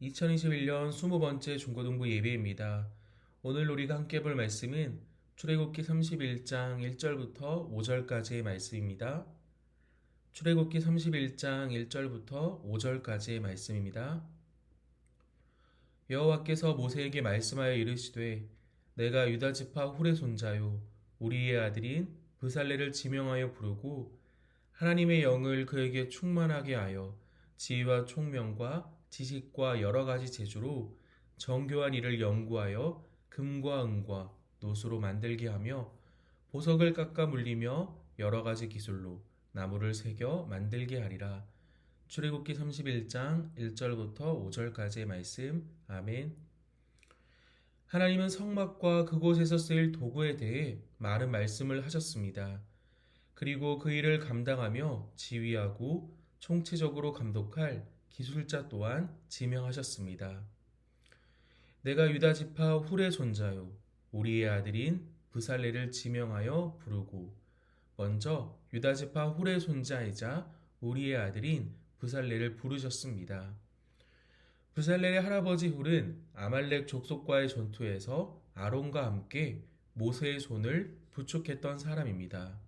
2021년 20번째 중고등부 예배입니다. 오늘 우리가 함께 볼 말씀은 출애굽기 31장 1절부터 5절까지의 말씀입니다. 출애굽기 31장 1절부터 5절까지의 말씀입니다. 여호와께서 모세에게 말씀하여 이르시되 내가 유다 지파 훌의 손자요 우리의 아들인 브살레를 지명하여 부르고 하나님의 영을 그에게 충만하게 하여 지혜와 총명과 지식과 여러 가지 재주로 정교한 일을 연구하여 금과 은과 노수로 만들게 하며 보석을 깎아 물리며 여러 가지 기술로 나무를 새겨 만들게 하리라. 출애굽기 31장 1절부터 5절까지의 말씀. 아멘. 하나님은 성막과 그곳에서 쓰일 도구에 대해 많은 말씀을 하셨습니다. 그리고 그 일을 감당하며 지휘하고 총체적으로 감독할 기술자 또한 지명하셨습니다. 내가 유다 지파 훌의 손자요 우리의 아들인 브살레를 지명하여 부르고 먼저 유다 지파 훌의 손자이자 우리의 아들인 브살레를 부르셨습니다. 브살렐의 할아버지 훌은 아말렉 족속과의 전투에서 아론과 함께 모세의 손을 부축했던 사람입니다.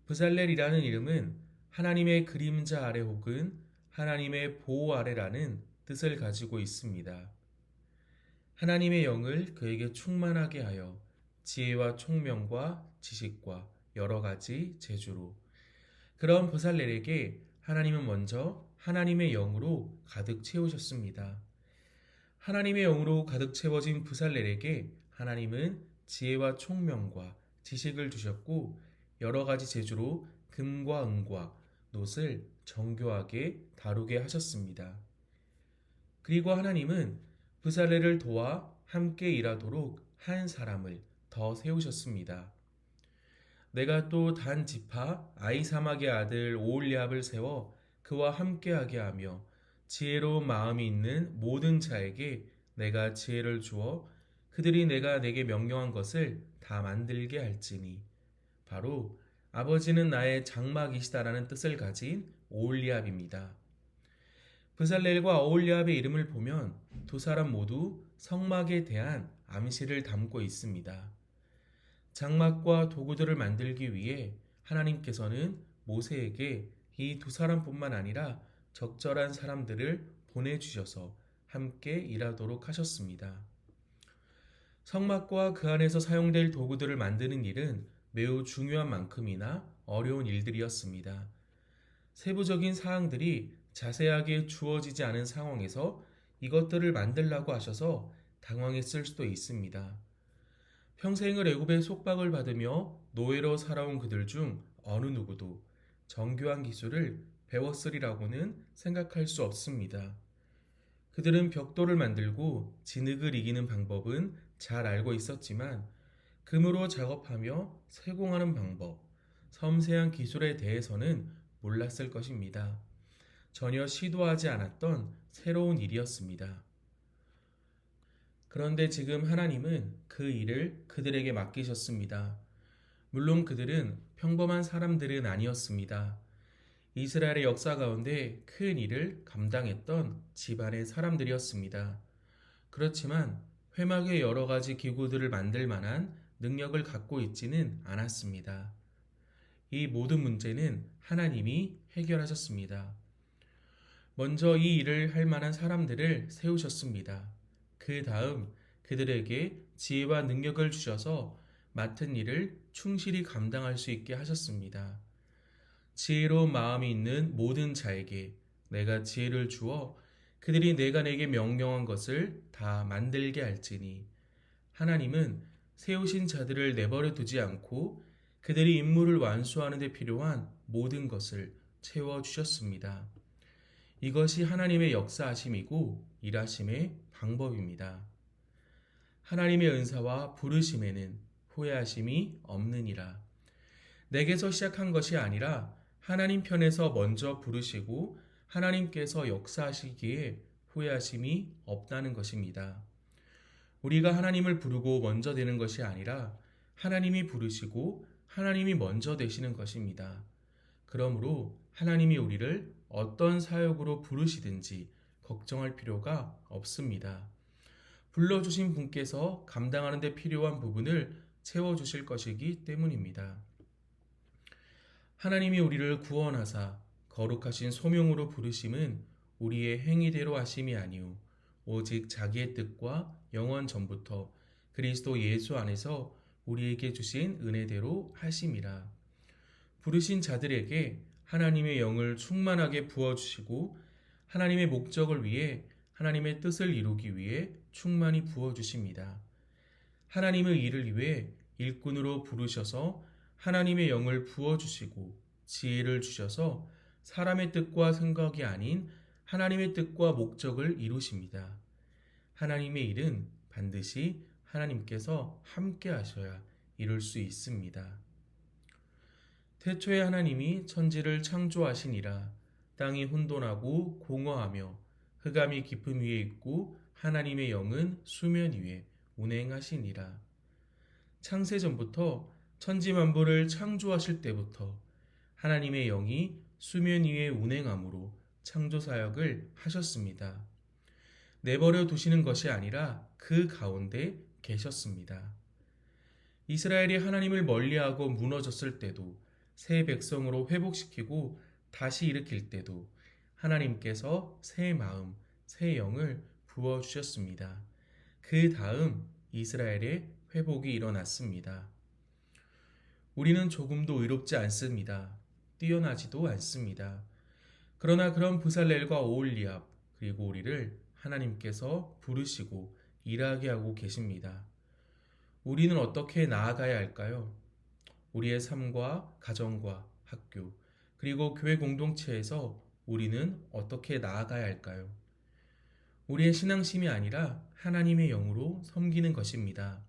브살렐이라는 이름은 하나님의 그림자 아래 혹은 하나님의 보호 아래라는 뜻을 가지고 있습니다. 하나님의 영을 그에게 충만하게 하여 지혜와 총명과 지식과 여러 가지 재주로 그런 브살렐에게 하나님은 먼저 하나님의 영으로 가득 채우셨습니다. 하나님의 영으로 가득 채워진 브살렐에게 하나님은 지혜와 총명과 지식을 주셨고 여러 가지 재주로 금과 은과 놋을 정교하게 다루게 하셨습니다. 그리고 하나님은 브살렐을 도와 함께 일하도록 한 사람을 더 세우셨습니다. 내가 또 단 지파 아히사막의 아들 오홀리압을 세워 그와 함께하게 하며 지혜로운 마음이 있는 모든 자에게 내가 지혜를 주어 그들이 내가 내게 명령한 것을 다 만들게 할지니 바로 아버지는 나의 장막이시다라는 뜻을 가진 오홀리압입니다. 브살렐과 오홀리압의 이름을 보면 두 사람 모두 성막에 대한 암시를 담고 있습니다. 장막과 도구들을 만들기 위해 하나님께서는 모세에게 이 두 사람뿐만 아니라 적절한 사람들을 보내주셔서 함께 일하도록 하셨습니다. 성막과 그 안에서 사용될 도구들을 만드는 일은 매우 중요한 만큼이나 어려운 일들이었습니다. 세부적인 사항들이 자세하게 주어지지 않은 상황에서 이것들을 만들라고 하셔서 당황했을 수도 있습니다. 평생을 애굽의 속박을 받으며 노예로 살아온 그들 중 어느 누구도 정교한 기술을 배웠으리라고는 생각할 수 없습니다. 그들은 벽돌을 만들고 진흙을 이기는 방법은 잘 알고 있었지만 금으로 작업하며 세공하는 방법, 섬세한 기술에 대해서는 몰랐을 것입니다. 전혀 시도하지 않았던 새로운 일이었습니다. 그런데 지금 하나님은 그 일을 그들에게 맡기셨습니다. 물론 그들은 평범한 사람들은 아니었습니다. 이스라엘의 역사 가운데 큰 일을 감당했던 집안의 사람들이었습니다. 그렇지만 회막의 여러 가지 기구들을 만들 만한 능력을 갖고 있지는 않았습니다. 이 모든 문제는 하나님이 해결하셨습니다. 먼저 이 일을 할 만한 사람들을 세우셨습니다. 그 다음 그들에게 지혜와 능력을 주셔서 맡은 일을 충실히 감당할 수 있게 하셨습니다. 지혜로운 마음이 있는 모든 자에게 내가 지혜를 주어 그들이 내가 내게 명령한 것을 다 만들게 할지니 하나님은 세우신 자들을 내버려 두지 않고 그들이 임무를 완수하는 데 필요한 모든 것을 채워주셨습니다. 이것이 하나님의 역사하심이고 일하심의 방법입니다. 하나님의 은사와 부르심에는 후회하심이 없느니라. 내게서 시작한 것이 아니라 하나님 편에서 먼저 부르시고 하나님께서 역사하시기에 후회하심이 없다는 것입니다. 우리가 하나님을 부르고 먼저 되는 것이 아니라 하나님이 부르시고 하나님이 먼저 되시는 것입니다. 그러므로 하나님이 우리를 어떤 사역으로 부르시든지 걱정할 필요가 없습니다. 불러주신 분께서 감당하는 데 필요한 부분을 채워주실 것이기 때문입니다. 하나님이 우리를 구원하사 거룩하신 소명으로 부르심은 우리의 행위대로 하심이 아니오 오직 자기의 뜻과 영원 전부터 그리스도 예수 안에서 우리에게 주신 은혜대로 하심이라. 부르신 자들에게 하나님의 영을 충만하게 부어주시고 하나님의 목적을 위해 하나님의 뜻을 이루기 위해 충만히 부어주십니다. 하나님의 일을 위해 일꾼으로 부르셔서 하나님의 영을 부어주시고 지혜를 주셔서 사람의 뜻과 생각이 아닌 하나님의 뜻과 목적을 이루십니다. 하나님의 일은 반드시 하나님께서 함께 하셔야 이룰 수 있습니다. 태초에 하나님이 천지를 창조하시니라. 땅이 혼돈하고 공허하며 흑암이 깊음 위에 있고 하나님의 영은 수면 위에 운행하시니라. 창세전부터 천지 만물을 창조하실 때부터 하나님의 영이 수면 위에 운행함으로 창조 사역을 하셨습니다. 내버려 두시는 것이 아니라 그 가운데 계셨습니다. 이스라엘이 하나님을 멀리하고 무너졌을 때도 새 백성으로 회복시키고 다시 일으킬 때도 하나님께서 새 마음, 새 영을 부어주셨습니다. 그 다음 이스라엘의 회복이 일어났습니다. 우리는 조금도 의롭지 않습니다. 뛰어나지도 않습니다. 그러나 그런 브살렐과 오홀리압 그리고 우리를 하나님께서 부르시고 일하게 하고 계십니다. 우리는 어떻게 나아가야 할까요? 우리의 삶과 가정과 학교 그리고 교회 공동체에서 우리는 어떻게 나아가야 할까요? 우리의 신앙심이 아니라 하나님의 영으로 섬기는 것입니다.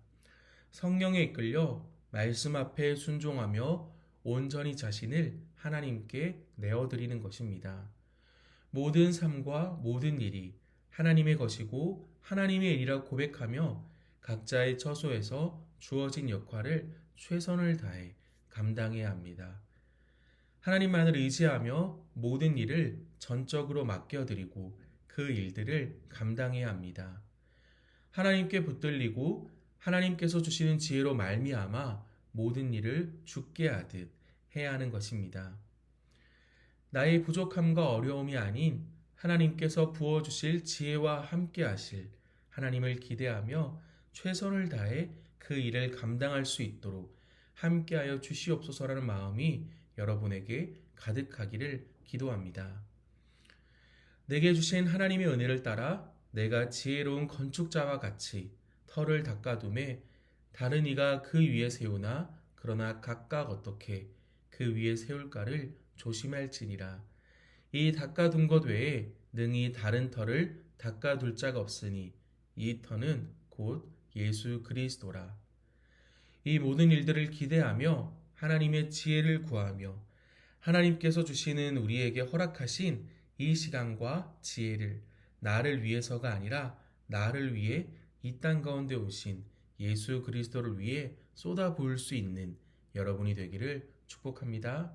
성령에 이끌려 말씀 앞에 순종하며 온전히 자신을 하나님께 내어드리는 것입니다. 모든 삶과 모든 일이 하나님의 것이고 하나님의 일이라 고백하며 각자의 처소에서 주어진 역할을 최선을 다해 감당해야 합니다. 하나님만을 의지하며 모든 일을 전적으로 맡겨드리고 그 일들을 감당해야 합니다. 하나님께 붙들리고 하나님께서 주시는 지혜로 말미암아 모든 일을 주께 하듯 해야 하는 것입니다. 나의 부족함과 어려움이 아닌 하나님께서 부어주실 지혜와 함께 하실 하나님을 기대하며 최선을 다해 그 일을 감당할 수 있도록 함께하여 주시옵소서라는 마음이 여러분에게 가득하기를 기도합니다. 내게 주신 하나님의 은혜를 따라 내가 지혜로운 건축자와 같이 터를 닦아둠에 다른 이가 그 위에 세우나 그러나 각각 어떻게 그 위에 세울까를 조심할지니라. 이 닦아둔 것 외에 능히 다른 터를 닦아둘 자가 없으니 이 터는 곧 예수 그리스도라. 이 모든 일들을 기대하며 하나님의 지혜를 구하며 하나님께서 주시는 우리에게 허락하신 이 시간과 지혜를 나를 위해서가 아니라 나를 위해 이 땅 가운데 오신 예수 그리스도를 위해 쏟아부을 수 있는 여러분이 되기를 축복합니다.